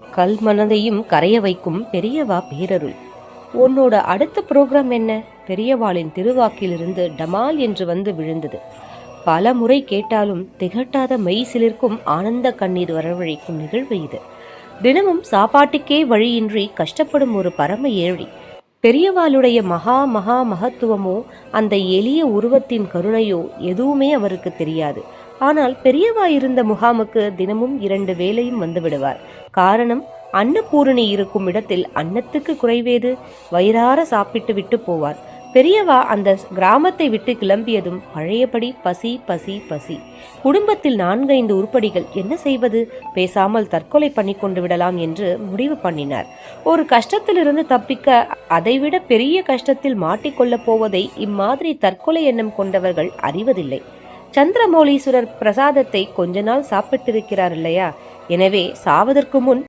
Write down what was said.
கல் மனதையும் கரைய வைக்கும் பெரியவா பேரருள். உன்னோட அடுத்த புரோகிராம் என்ன? பெரியவாளின் திருவாக்கிலிருந்து டமால் என்று வந்து விழுந்தது. பல முறை கேட்டாலும் திகட்டாத மெய் சிலிர்க்கும் ஆனந்த கண்ணீர் வரவழைக்கும் நிகழ்வு இது. தினமும் சாப்பாட்டுக்கே வழியின்றி கஷ்டப்படும் ஒரு பரம ஏழை. பெரியவாளுடைய மகா மகா மகத்துவமோ அந்த எளிய உருவத்தின் கருணையோ எதுவுமே அவருக்கு தெரியாது. ஆனால் பெரியவா இருந்த முகாமுக்கு தினமும் 2 வேளையும் வந்து விடுவார். காரணம், அன்னபூரணி இருக்கும் இடத்தில் அன்னத்துக்கு குறைவேது? வயிறார சாப்பிட்டு விட்டு போவார். பெரியவா அந்த கிராமத்தை விட்டு கிளம்பியதும் பழையபடி பசி பசி பசி. குடும்பத்தில் 4-5 உருப்படிகள். என்ன செய்வது? பேசாமல் தற்கொலை பண்ணி கொண்டு விடலாம் என்று முடிவு பண்ணினார். ஒரு கஷ்டத்திலிருந்து தப்பிக்க அதைவிட பெரிய கஷ்டத்தில் மாட்டிக்கொள்ளப் போவதை இம்மாதிரி தற்கொலை எண்ணம் கொண்டவர்கள் அறிவதில்லை. சந்திரமௌலீஸ்வரர் பிரசாதத்தை கொஞ்ச நாள் சாப்பிட்டிருக்கிறார் இல்லையா? எனவே சாவதற்கு முன்